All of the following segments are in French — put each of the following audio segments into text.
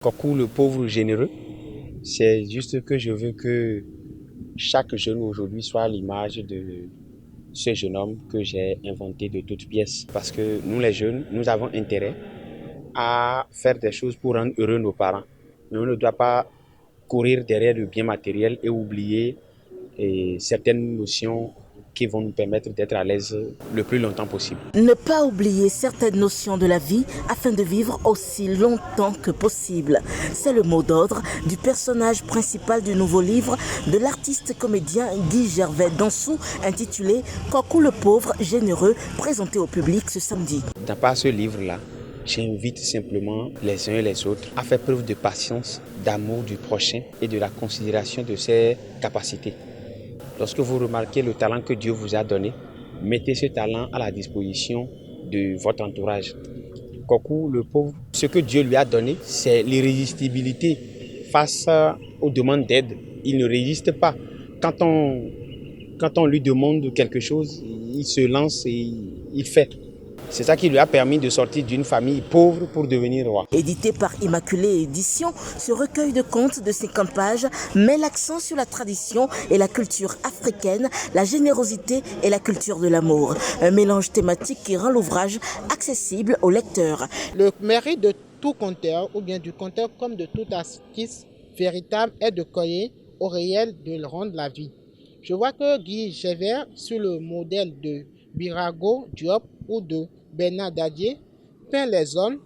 Coucou le pauvre généreux, c'est juste que je veux que chaque jeune aujourd'hui soit à l'image de ce jeune homme que j'ai inventé de toutes pièces. Parce que nous les jeunes, nous avons intérêt à faire des choses pour rendre heureux nos parents. Mais on ne doit pas courir derrière le bien matériel et oublier certaines notions qui vont nous permettre d'être à l'aise le plus longtemps possible. Ne pas oublier certaines notions de la vie afin de vivre aussi longtemps que possible. C'est le mot d'ordre du personnage principal du nouveau livre de l'artiste comédien Guy Gervais Dansou intitulé Coucou le pauvre généreux, présenté au public ce samedi. Dans ce livre-là, j'invite simplement les uns et les autres à faire preuve de patience, d'amour du prochain et de la considération de ses capacités. Lorsque vous remarquez le talent que Dieu vous a donné, mettez ce talent à la disposition de votre entourage. Coucou le pauvre, ce que Dieu lui a donné, c'est l'irrésistibilité face aux demandes d'aide. Il ne résiste pas. Quand on lui demande quelque chose, il se lance et il fait. C'est ça qui lui a permis de sortir d'une famille pauvre pour devenir roi. Édité par Immaculée Édition, ce recueil de contes de 50 pages met l'accent sur la tradition et la culture africaine, la générosité et la culture de l'amour. Un mélange thématique qui rend l'ouvrage accessible aux lecteurs. Le mérite de tout conteur, ou bien du conteur comme de tout artiste véritable, est de coller au réel, de le rendre la vie. Je vois que Guy Gervais, sur le modèle de Birago Diop ou de Bernard Dadier, peint les hommes,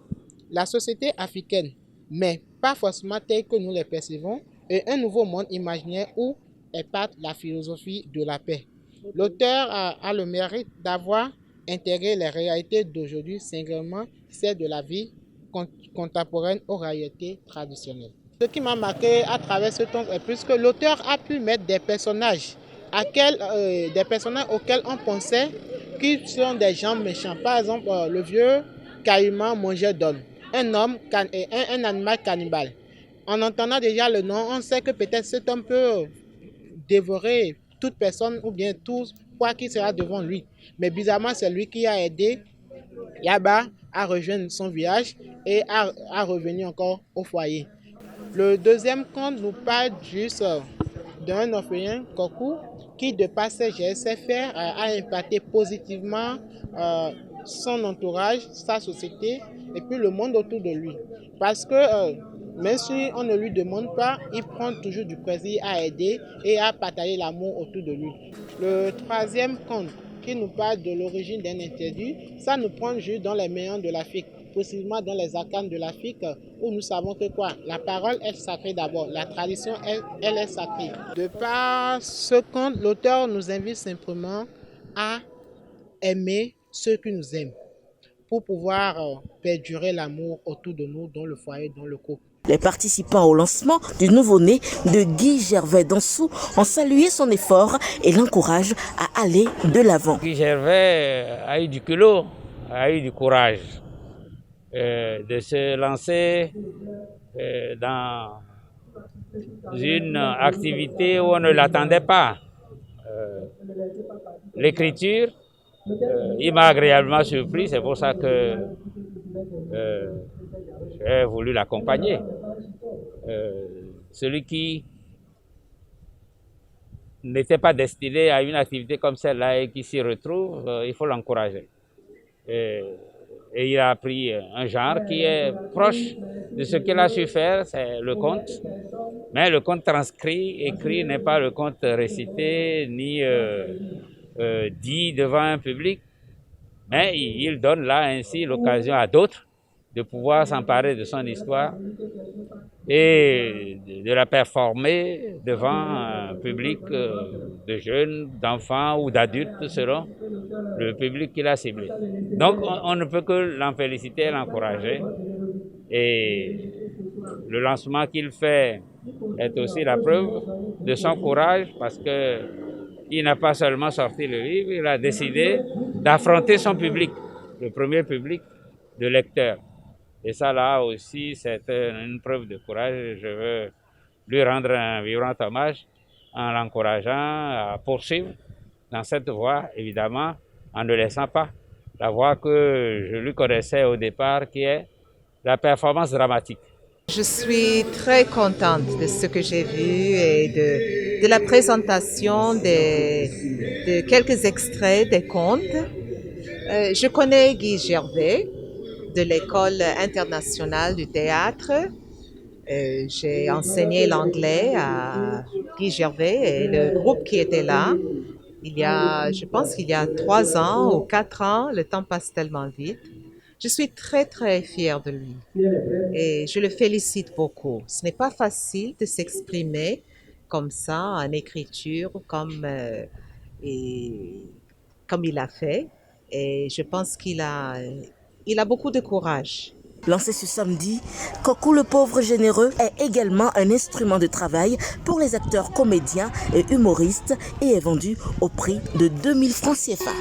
la société africaine, mais pas forcément telle que nous les percevons, et un nouveau monde imaginaire où épate la philosophie de la paix. L'auteur a le mérite d'avoir intégré les réalités d'aujourd'hui, singulièrement celles de la vie contemporaine aux réalités traditionnelles. Ce qui m'a marqué à travers ce tome est plus que l'auteur a pu mettre des personnages auxquels on pensait qu'ils sont des gens méchants. Par exemple, le vieux caïman mangeur d'hommes, un animal cannibale. En entendant déjà le nom, on sait que peut-être cet homme peut dévorer toute personne ou bien tout quoi qui sera devant lui. Mais bizarrement, c'est lui qui a aidé Yaba à rejoindre son village et à revenir encore au foyer. Le deuxième conte nous parle juste d'un orphelin, Coucou, qui de par ses gestes, ses faits, a impacté positivement son entourage, sa société et puis le monde autour de lui. Parce que même si on ne lui demande pas, il prend toujours du plaisir à aider et à partager l'amour autour de lui. Le troisième conte qui nous parle de l'origine d'un individu, ça nous prend juste dans les méandres de l'Afrique, précisément dans les arcanes de l'Afrique, où nous savons que quoi, la parole est sacrée d'abord, la tradition, elle est sacrée. De par ce conte, l'auteur nous invite simplement à aimer ceux qui nous aiment, pour pouvoir perdurer l'amour autour de nous, dans le foyer, dans le couple. Les participants au lancement du nouveau-né de Guy Gervais Dansou ont salué son effort et l'encouragent à aller de l'avant. Guy Gervais a eu du culot, a eu du courage de se lancer dans une activité où on ne l'attendait pas. L'écriture, il m'a agréablement surpris, c'est pour ça que j'ai voulu l'accompagner. Celui qui n'était pas destiné à une activité comme celle-là et qui s'y retrouve, il faut l'encourager. Et il a appris un genre qui est proche de ce qu'il a su faire, c'est le conte. Mais le conte transcrit, écrit, n'est pas le conte récité ni dit devant un public. Mais il donne là ainsi l'occasion à d'autres de pouvoir s'emparer de son histoire et de la performer devant un public de jeunes, d'enfants ou d'adultes selon le public qu'il a ciblé. Donc on ne peut que l'en féliciter et l'encourager. Et le lancement qu'il fait est aussi la preuve de son courage parce qu'il n'a pas seulement sorti le livre, il a décidé d'affronter son public, le premier public de lecteurs. Et ça, là aussi, c'est une preuve de courage. Je veux lui rendre un vibrant hommage en l'encourageant à poursuivre dans cette voie, évidemment, en ne laissant pas la voie que je lui connaissais au départ, qui est la performance dramatique. Je suis très contente de ce que j'ai vu et de la présentation de quelques extraits des contes. Je connais Guy Gervais de l'École internationale du théâtre. J'ai enseigné l'anglais à Guy Gervais et le groupe qui était là, je pense qu'il y a 3 ans ou 4 ans, le temps passe tellement vite. Je suis très, très fière de lui et je le félicite beaucoup. Ce n'est pas facile de s'exprimer comme ça en écriture, comme il a fait. Et je pense qu'il a beaucoup de courage. Lancé ce samedi, Cocou le pauvre généreux est également un instrument de travail pour les acteurs, comédiens et humoristes et est vendu au prix de 2000 francs CFA.